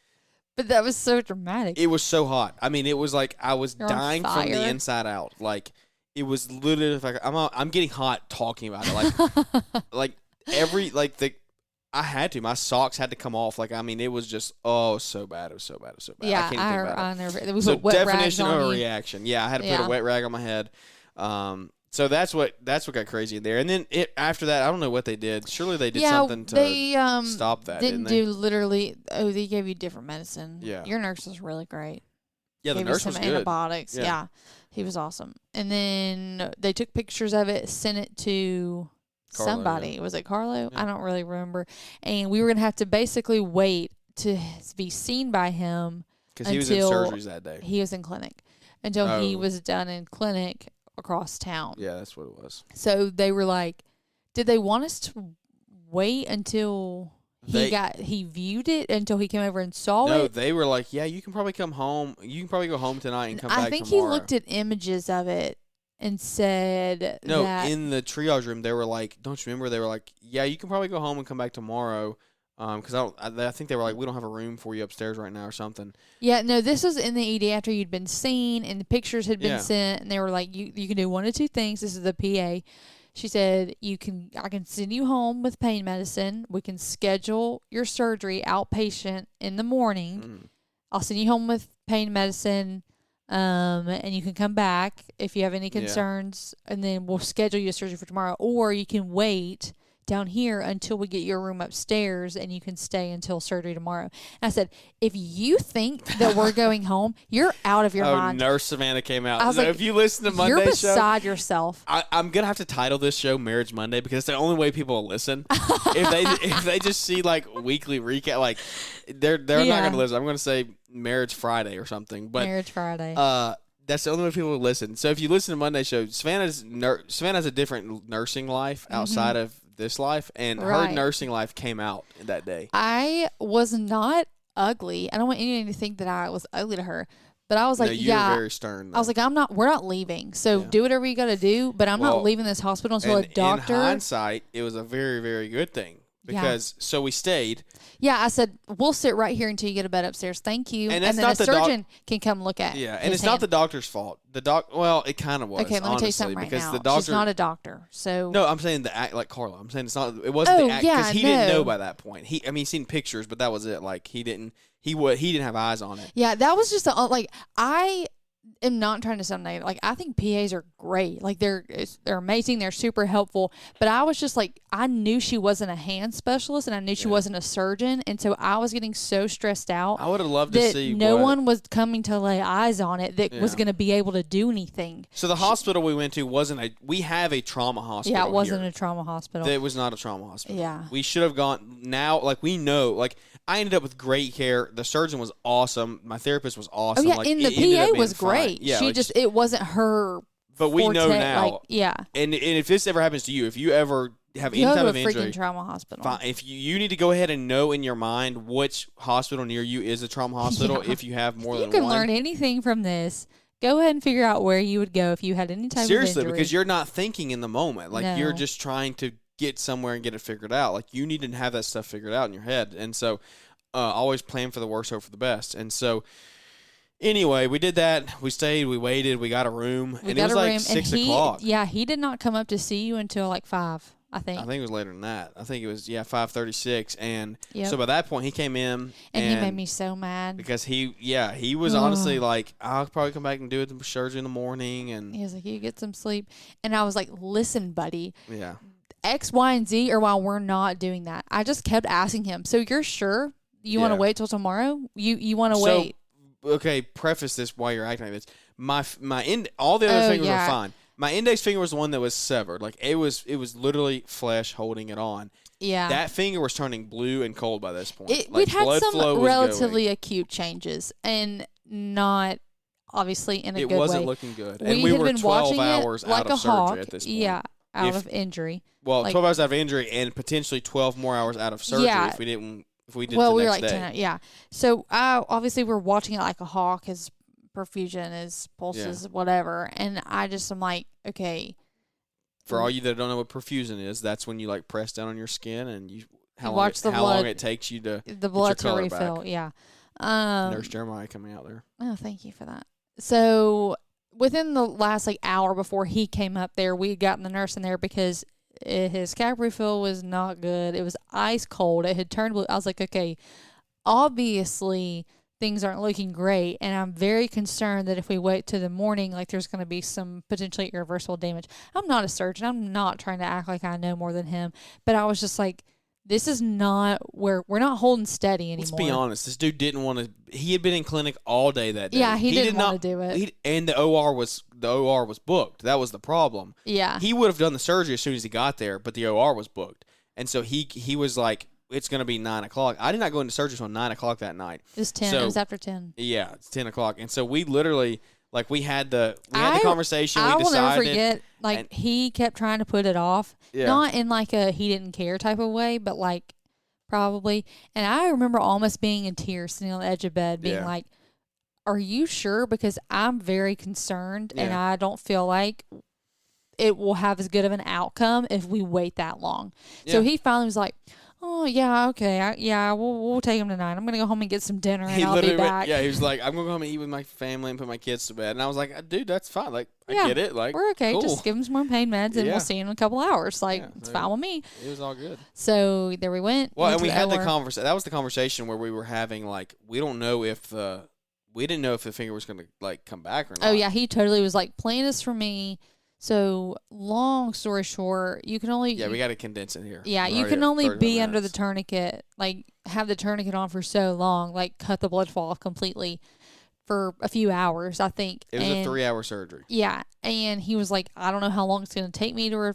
But that was so dramatic. It was so hot. I mean, it was like I was You're on dying from the fire. inside out. Like it was literally like I'm getting hot talking about it. Like I had to. My socks had to come off. Like I mean, it was just so bad. It was so bad. It was so bad. Yeah, I can't think about it. I never. We So put wet rags definition on of a you. reaction. Yeah, I had to put Yeah. a wet rag on my head. So that's what got crazy in there. And then after that, I don't know what they did. Surely they did something to they stop that. didn't they? do literally. Oh, they gave you different medicine. Yeah. Your nurse was really great. Yeah, the Gave nurse you was some good. antibiotics. Yeah. Yeah, he was awesome. And then they took pictures of it, sent it to Carlo, somebody. yeah. Was it Carlo? Yeah. I don't really remember. And we were gonna have to basically wait to be seen by him Because he was in until surgeries that day. he was in clinic until he Oh. was done in clinic across town. Yeah, that's what it was. So they were like, did they want us to wait until he viewed it until he came over and saw No, it? they were like, yeah, you can probably come home. You can probably go home tonight and come back I think tomorrow. he looked at images of it and said No, that in the triage room, they were like, don't you remember? They were like, yeah, you can probably go home and come back tomorrow. Because I think they were like, we don't have a room for you upstairs right now or something. yeah, no, this was in the ED after you'd been seen and the pictures had been Yeah. sent, and they were like, you can do one of two things. This is the PA. She said, I can send you home with pain medicine. We can schedule your surgery outpatient in the morning. Mm. I'll send you home with pain medicine, and you can come back if you have any Yeah. concerns, and then we'll schedule you a surgery for tomorrow. Or you can wait down here until we get your room upstairs, and you can stay until surgery tomorrow. And I said, if you think that we're going home, you're out of your mind. Nurse Savannah came out. I was So like, if you listen to You're Monday's show, beside yourself. I'm gonna have to title this show "Marriage Monday" because it's the only way people will listen. if they just see like weekly recap, like they're not gonna listen. I'm gonna say Marriage Friday or something. But Marriage Friday. that's the only way people will listen. So if you listen to Monday's show, Savannah's a different nursing life outside of this life, and her Right. nursing life came out that day. I was not ugly. I don't want anyone to think that I was ugly to her, but I was like, No, you were yeah. very stern. I was like, we're not leaving. So Yeah. do whatever you got to do, but I'm Well, not leaving this hospital until a and doctor. in hindsight, it was a very, very good thing because so we stayed. Yeah, I said, we'll sit right here until you get a bed upstairs. Thank you. And And, that's then a not the doc- surgeon can come look at Yeah, and his it's not hand. the doctor's fault. Well, it kind of was. Okay, let me tell you honestly, something right because now. the doctor. She's not a doctor. So No, I'm saying the act like Carla. I'm saying it's not. It wasn't Oh, the act yeah, because he didn't no. know by that point. He's seen pictures, but that was it. Like he didn't have eyes on it. yeah, that was just like I am not trying to sound negative. Like I think PAs are great. Like they're amazing. They're super helpful. But I was just like, I knew she wasn't a hand specialist, and I knew she wasn't a surgeon, and so I was getting so stressed out. I would have loved to that see no one was coming to lay eyes on it that was Yeah. going to be able to do anything. So the hospital we went to wasn't we have a trauma hospital. Yeah, it wasn't here. a trauma hospital. It was not a trauma hospital. Yeah. We should have gone now. Like we know. Like I ended up with great care. The surgeon was awesome. My therapist was Oh awesome. yeah, like, and it the ended up PA being was fine. great. Yeah, She like, just it wasn't her. But we know forte, now. like, yeah. And if this ever happens to you, if you ever have any Go type to a of freaking injury, trauma hospital. fine. If you need to go ahead and know in your mind which hospital near you is a trauma hospital, Yeah. if you have more You than can one. learn anything from this. Go ahead and figure out where you would go if you had any type Seriously, of injury. because you're not thinking in the moment. Like you're No. just trying to get somewhere and get it figured out. Like you need to have that stuff figured out in your head. And so always plan for the worst, hope for the best. And so anyway, we did that. We stayed. We waited. We got a room. We And got it was a like room, 6 and o'clock. Yeah, he did not come up to see you until like 5, I think. I think it was later than that. I think it was 5:36, and Yep. so by that point he came in, and he made me so mad. because he was honestly like, I'll probably come back and do it the surgery in the morning, and He was like, "You get some sleep," and I was like, "Listen, buddy, yeah, X, Y, and Z are why we're not doing that." I just kept asking him. So you're sure you want to Yeah. wait till tomorrow? You want to So, wait? okay. Preface this while you're acting like this. All the other fingers yeah. were fine. My index finger was the one that was severed. Like it was literally flesh holding it on. Yeah. That finger was turning blue and cold by this point. Like, We'd had blood flow some was relatively going. acute changes, and not obviously in a It good wasn't way. looking good, and We we had were been 12 watching hours it like out of a surgery hawk. at this point. Yeah, out If- of injury. Well, like- 12 hours out of injury and potentially 12 more hours out of surgery Yeah. if we did Well, the we were next like day. 10. Yeah. So obviously we're watching it like a hawk. His perfusion, his pulses, whatever. And I just am like, okay. For all you that don't know what perfusion is, that's when you like press down on your skin and how watch the long blood- it takes you to The blood to color refill. back. Yeah. Nurse Jeremiah coming out there. Oh, thank you for that. So within the last hour before he came up there, we had gotten the nurse in there because his cap refill was not good. It was ice cold. It had turned blue. I was like, okay, obviously things aren't looking great, and I'm very concerned that if we wait to the morning, there's going to be some potentially irreversible damage. I'm not a surgeon. I'm not trying to act like I know more than him, but I was just like, this is not where we're not holding steady anymore. Let's be honest. This dude didn't want to. He had been in clinic all day that day. Yeah, he didn't want to do it. And the OR was booked. That was the problem. Yeah, he would have done the surgery as soon as he got there, but the OR was booked, and so he was like, it's going to be 9 o'clock. I did not go into surgery until 9 o'clock that night. It was 10. So, it was after 10. Yeah, it's 10 o'clock, and so we literally. We had the conversation. I will never forget. He kept trying to put it off, not in a he didn't care type of way, but probably. And I remember almost being in tears, sitting on the edge of bed, being like, "Are you sure?" Because I'm very concerned, and I don't feel like it will have as good of an outcome if we wait that long. Yeah. So he finally was like, "Oh, yeah, okay. We'll take him tonight. I'm going to go home and get some dinner, and I'll be back." He was like, "I'm going to go home and eat with my family and put my kids to bed." And I was like, "Dude, that's fine. I get it. We're okay. Cool. Just give him some more pain meds, and we'll see you in a couple hours. It's fine with me." It was all good. So there we went. Well, and we had the conversation. That was the conversation where we were having, we don't know if we didn't know if the finger was going to, come back or not. Oh, yeah. He totally was like, "Plan this for me." So, long story short, you can only... Yeah, we got to condense it here. Yeah, you can only be under the tourniquet, have the tourniquet on for so long, cut the blood flow off completely for a few hours, I think. It was a 3-hour surgery. Yeah, and he was like, I don't know how long it's going to take me to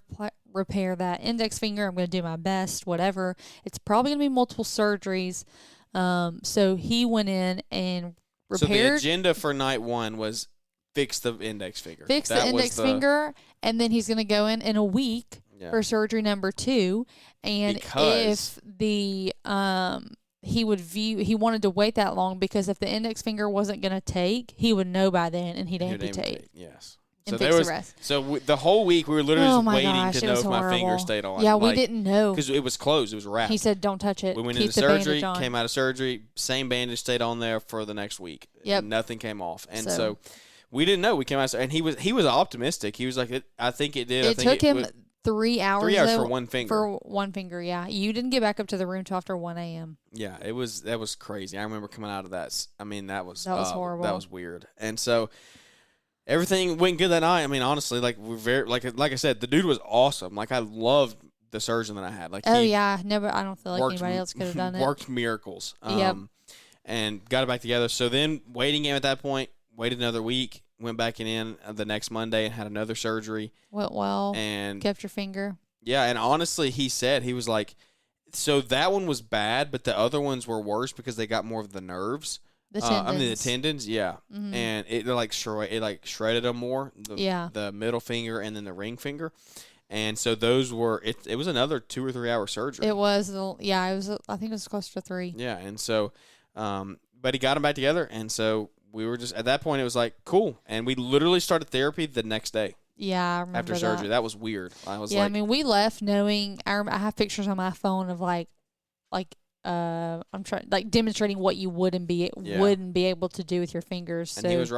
repair that index finger. I'm going to do my best, whatever. It's probably going to be multiple surgeries. So, he went in and repaired... So, the agenda for night one was... Fix the index finger. Finger, and then he's going to go in a week for surgery number 2. And if the he wanted to wait that long because if the index finger wasn't going to take, he would know by then and he'd amputate. Yes. And fix the rest. So the whole week we were literally just waiting to know if my finger stayed on. Yeah, we didn't know because it was closed. It was wrapped. He said, "Don't touch it." We went into surgery, came out of surgery, same bandage stayed on there for the next week. Yep. Nothing came off, and so we didn't know. We came out, and he was optimistic. He was like, "I think it did." It took him 3 hours. 3 hours for one finger. For one finger, yeah. You didn't get back up to the room till after 1 a.m. Yeah, that was crazy. I remember coming out of that. I mean, that was horrible. That was weird. And so everything went good that night. I mean, honestly, we're very like I said, the dude was awesome. I loved the surgeon that I had. I don't feel like anybody else could have done it. Worked miracles. Yep. And got it back together. So then waiting game at that point. Waited another week, went back in the next Monday and had another surgery. Went well. And kept your finger. Yeah, and honestly, he was like, so that one was bad, but the other ones were worse because they got more of the nerves. The tendons. The tendons, yeah. Mm-hmm. And it shredded them more. The middle finger and then the ring finger. And so those were, it was another 2 or 3 hour surgery. It was, I think it was close to 3. Yeah, and so, but he got them back together, and so we were just, at that point, it was like, cool. And we literally started therapy the next day. Yeah, I remember after surgery. That was weird. I was I mean, we left knowing, I have pictures on my phone of I'm trying, demonstrating what you wouldn't be able to do with your fingers. And he was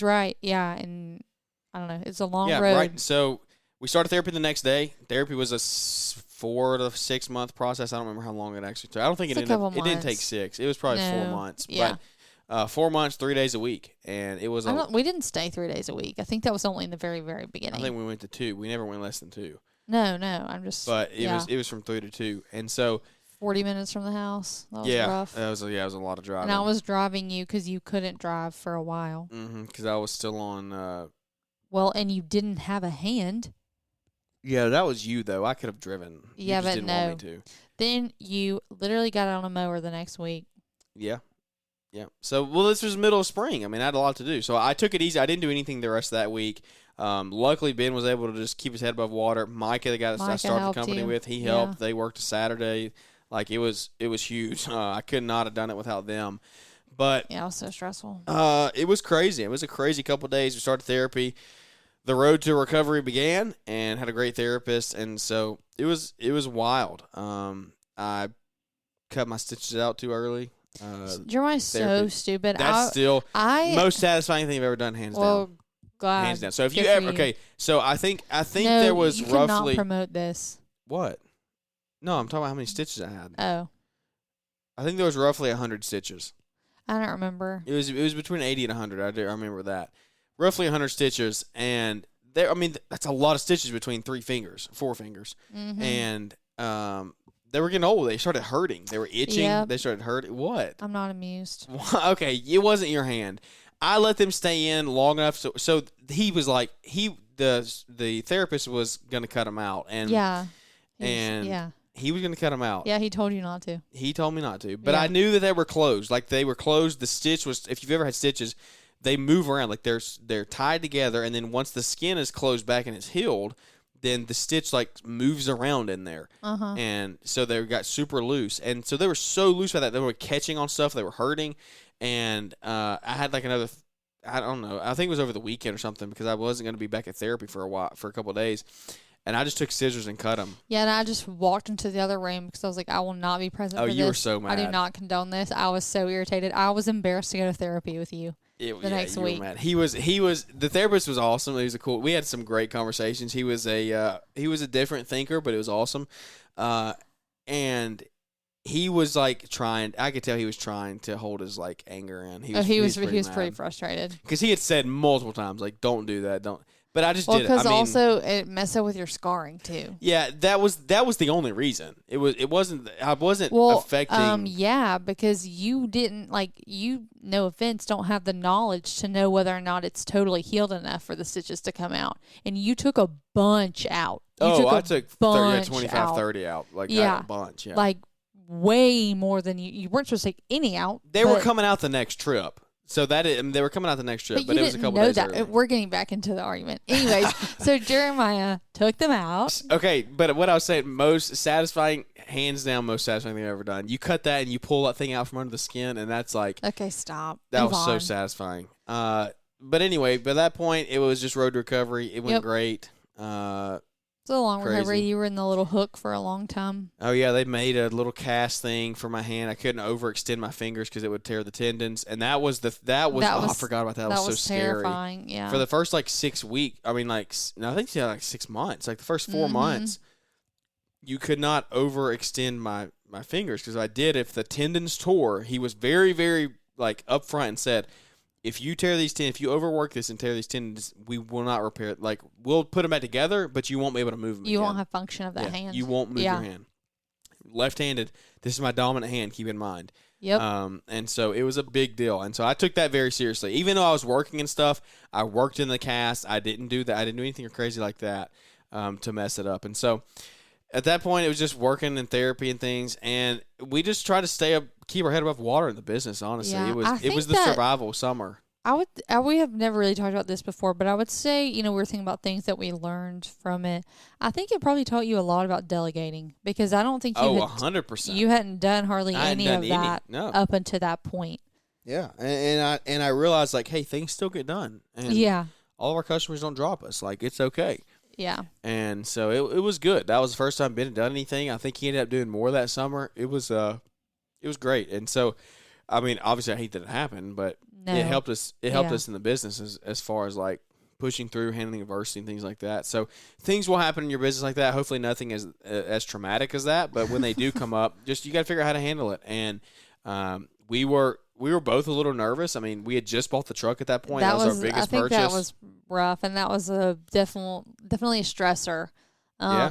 right. Yeah. And I don't know. It's a long road. Right. So we started therapy the next day. Therapy was a 4 to 6 month process. I don't remember how long it actually took. I don't think it didn't take 6. It was probably 4 months. Yeah. But 4 months, 3 days a week, and it was. We didn't stay 3 days a week. I think that was only in the very, very beginning. I think we went to 2. We never went less than 2. No. I'm just. But it was from 3 to 2, and so 40 minutes from the house. That was rough. It was a lot of driving. And I was driving you because you couldn't drive for a while. Because I was still on. Well, and you didn't have a hand. Yeah, that was you though. I could have driven. Yeah, you just but didn't no. want me to. Then you literally got on a mower the next week. Yeah. Yeah. So, this was middle of spring. I mean, I had a lot to do. So, I took it easy. I didn't do anything the rest of that week. Luckily, Ben was able to just keep his head above water. Micah, the guy that I started the company with, he helped. They worked a Saturday. It was huge. I could not have done it without them. But yeah, it was so stressful. It was crazy. It was a crazy couple of days. We started therapy. The road to recovery began, and had a great therapist. And so, it was wild. I cut my stitches out too early. Jeremiah's so stupid. That's still most satisfying thing I've ever done, hands down. God, hands down. So if you ever so I think there was you roughly cannot promote this. What? No, I'm talking about how many stitches I had. Oh, I think there was roughly 100 stitches. I don't remember. It was between 80 and 100. I remember that. Roughly 100 stitches, and that's a lot of stitches between 4 fingers, and they were getting old. They started hurting. They were itching. Yep. They started hurting. What? I'm not amused. Okay, it wasn't your hand. I let them stay in long enough so he was like the therapist was going to cut him out, and he was going to cut him out. Yeah, he told you not to. He told me not to, but I knew that they were closed. Like they were closed. The stitch was. If you've ever had stitches, they move around. Like they're tied together, and then once the skin is closed back and it's healed, then the stitch like moves around in there. And so they got super loose, and so they were so loose by that they were catching on stuff. They were hurting, and I had like another. I don't know. I think it was over the weekend or something because I wasn't going to be back at therapy for a couple of days. And I just took scissors and cut them. Yeah, and I just walked into the other room because I was like, I will not be present for this. Oh, you were so mad. I do not condone this. I was so irritated. I was embarrassed to go to therapy with you next week. Were mad. He was the therapist was awesome. He was we had some great conversations. He was a different thinker, but it was awesome. And he was like trying. I could tell he was trying to hold his like anger in. He was pretty frustrated because he had said multiple times like, "Don't do that, don't." But I just did it. Because also it messed up with your scarring too. Yeah, that was the only reason. It wasn't. I wasn't affecting. Yeah, because you didn't no offense, don't have the knowledge to know whether or not it's totally healed enough for the stitches to come out, and you took a bunch out. I took 25, 30 out. Like a bunch. Yeah, like way more than you weren't supposed to take any out. They were coming out the next trip. So they were coming out the next trip, but it was a couple days earlier. We're getting back into the argument. Anyways, so Jeremiah took them out. Okay, but what I was saying, hands down, most satisfying thing I've ever done. You cut that and you pull that thing out from under the skin, and that's like... Okay, stop. That was so satisfying. But anyway, by that point, it was just road to recovery. It went great. It's a long recovery. You were in the little hook for a long time. Oh, yeah. They made a little cast thing for my hand. I couldn't overextend my fingers because it would tear the tendons. And I forgot about that. That was so scary. Terrifying, yeah. For the first, 6 weeks, I think 6 months. Like, the first 4 months, you could not overextend my fingers because if the tendons tore, he was very, very, upfront and said, if you overwork this and tear these tendons, we will not repair it. Like, we'll put them back together, but you won't be able to move them You again. won't have function of that hand. You won't move your hand. Left-handed, this is my dominant hand, keep in mind. Yep. And so it was a big deal. And so I took that very seriously. Even though I was working and stuff, I worked in the cast. I didn't do that. I didn't do anything crazy like that to mess it up. And so at that point, it was just working in therapy and things. And we just tried to keep our head above water in the business, honestly. Yeah, it was the survival summer. We have never really talked about this before, but I would say, we were thinking about things that we learned from it. I think it probably taught you a lot about delegating because I don't think 100%. You hadn't done hardly any of that up until that point. Yeah, and I realized hey, things still get done. And all of our customers don't drop us. It's okay. Yeah. And so it was good. That was the first time Ben had done anything. I think he ended up doing more that summer. It was great. And so, obviously I hate that it happened, but it helped us. It helped us in the business as far as pushing through, handling adversity and things like that. So things will happen in your business like that. Hopefully nothing as traumatic as that, but when they do come up, just you got to figure out how to handle it. And we were both a little nervous. We had just bought the truck at that point. That was our biggest purchase. That was rough, and that was a definitely a stressor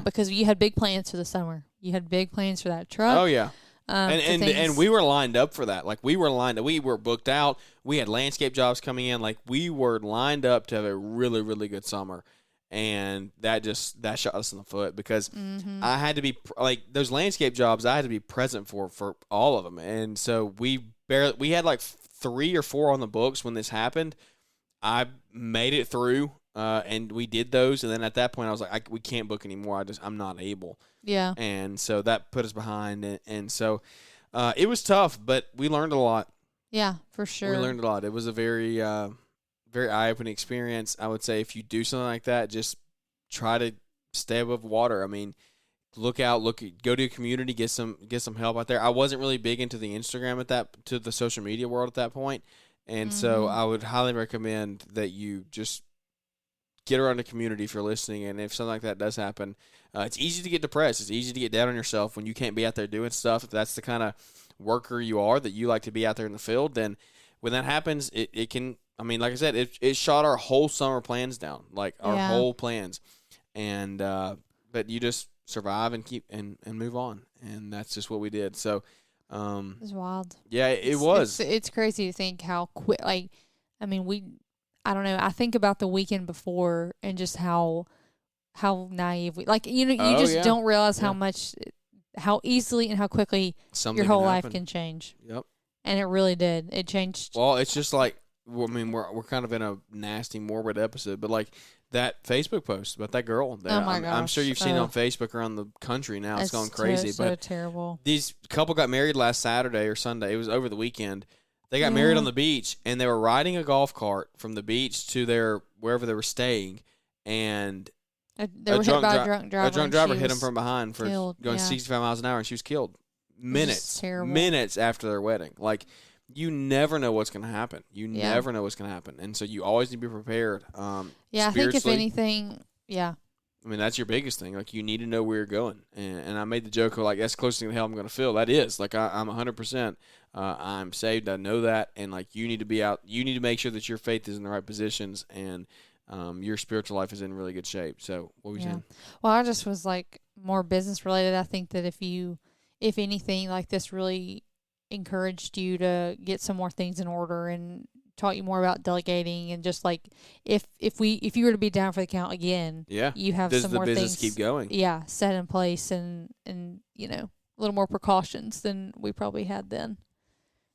because you had big plans for the summer. You had big plans for that truck. Oh yeah. And we were lined up for that. We were booked out. We had landscape jobs coming in. We were lined up to have a really, really good summer. And that shot us in the foot because I had to be those landscape jobs. I had to be present for all of them. And so we had 3 or 4 on the books when this happened. I made it through, and we did those. And then at that point I was like, we can't book anymore. I'm not able. Yeah. And so that put us behind. And so it was tough, but we learned a lot. Yeah, for sure. We learned a lot. It was a very, very eye-opening experience. I would say if you do something like that, just try to stay above water. go to a community, get some help out there. I wasn't really big into the Instagram to the social media world at that point. And so I would highly recommend that you just get around the community if you're listening. And if something like that does happen, it's easy to get depressed. It's easy to get down on yourself when you can't be out there doing stuff. If that's the kind of worker you are, that you like to be out there in the field, then when that happens, it can, I mean, like I said, it shot our whole summer plans down, like our whole plans. And, but you just survive and keep and move on. And that's just what we did. So, it was wild. Yeah, it was. It's crazy to think how quick, like, I mean, I don't know. I think about the weekend before and just how naive we, like, you don't realize how easily and how quickly your whole life can change. Yep. And it really did. It changed. Well, it's just like, I mean, we're kind of in a nasty, morbid episode, but like that Facebook post about that girl. Oh my gosh. I'm sure you've seen it on Facebook around the country now. It's going crazy. So terrible. These couple got married last Saturday or Sunday. It was over the weekend. They got married on the beach, and they were riding a golf cart from the beach to wherever they were staying, and a drunk driver hit them from behind for going 65 miles an hour, and she was killed minutes after their wedding. Like, you never know what's going to happen. Never know what's going to happen, and so you always need to be prepared. I think if anything, I mean, that's your biggest thing. Like, you need to know where you're going. And I made the joke of, like, that's the closest thing to hell I'm going to feel. That is. Like, I'm 100%. I'm saved. I know that. And, like, you need to be out. You need to make sure that your faith is in the right positions and your spiritual life is in really good shape. So, what were you saying? Well, I just was, like, more business related. I think that if anything, like, this really encouraged you to get some more things in order and taught you more about delegating, and just like if you were to be down for the count again, you have some more things keep going, set in place, and a little more precautions than we probably had then.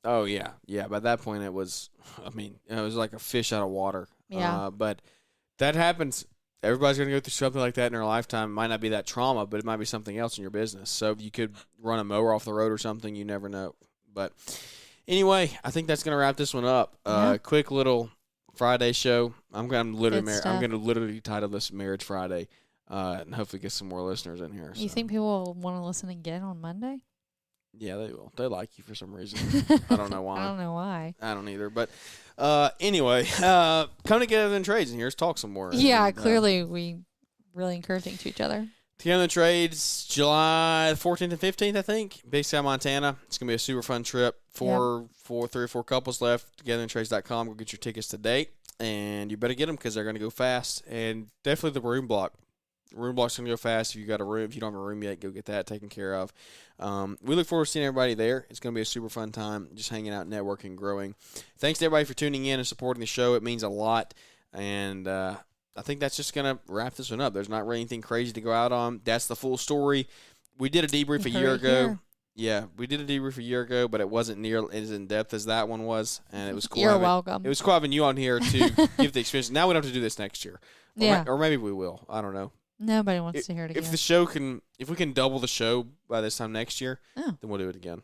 Oh yeah. By that point, it was like a fish out of water. But that happens. Everybody's going to go through something like that in their lifetime. It might not be that trauma, but it might be something else in your business. So you could run a mower off the road or something. You never know. But anyway, I think that's going to wrap this one up. Quick little Friday show. I'm going to literally title this Marriage Friday, and hopefully get some more listeners in here. You think people will want to listen again on Monday? Yeah, they will. They like you for some reason. I don't know why. I don't know why. I don't either. But anyway, come together in trades and here's talk some more. Yeah, clearly we really encouraging to each other. Together in Trades, July 14th and 15th, I think. Big Sky, Montana. It's going to be a super fun trip. 3 or 4 couples left. TogetherInTrades.com. Go get your tickets today. And you better get them because they're going to go fast. And definitely the room block. The room block's going to go fast. If you got a room, if you don't have a room yet, go get that taken care of. We look forward to seeing everybody there. It's going to be a super fun time, just hanging out, networking, growing. Thanks to everybody for tuning in and supporting the show. It means a lot. And I think that's just going to wrap this one up. There's not really anything crazy to go out on. That's the full story. We did a debrief a year ago. Yeah, we did a debrief a year ago, but it wasn't near as in depth as that one was, and it was cool. You're welcome. It was cool having you on here to give the experience. Now we don't have to do this next year. Or maybe we will. I don't know. Nobody wants to hear it again. If we can double the show by this time next year, then we'll do it again.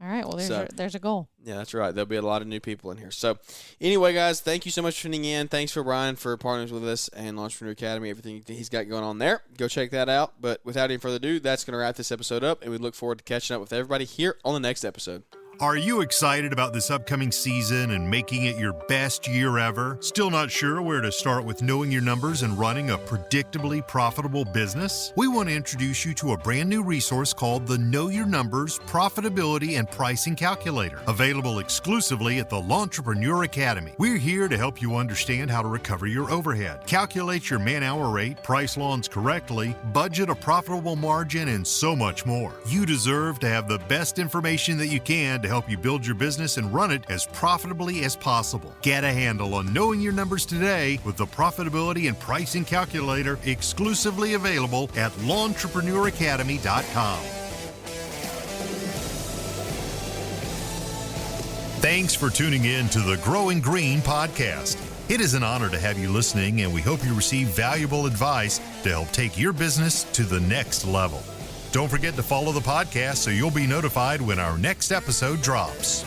All right. Well, there's a goal. Yeah, that's right. There'll be a lot of new people in here. So, anyway, guys, thank you so much for tuning in. Thanks for Brian for partnering with us and Entrepreneur Academy, everything he's got going on there. Go check that out. But without any further ado, that's going to wrap this episode up, and we look forward to catching up with everybody here on the next episode. Are you excited about this upcoming season and making it your best year ever? Still not sure where to start with knowing your numbers and running a predictably profitable business? We want to introduce you to a brand new resource called the Know Your Numbers Profitability and Pricing Calculator, available exclusively at the L'Entrepreneur Academy. We're here to help you understand how to recover your overhead, calculate your man-hour rate, price lawns correctly, budget a profitable margin, and so much more. You deserve to have the best information that you can to help you build your business and run it as profitably as possible. Get a handle on knowing your numbers today with the Profitability and Pricing Calculator, exclusively available at l'entrepreneuracademy.com. Thanks for tuning in to the Growing Green podcast. It is an honor to have you listening, and we hope you receive valuable advice to help take your business to the next level. Don't forget to follow the podcast so you'll be notified when our next episode drops.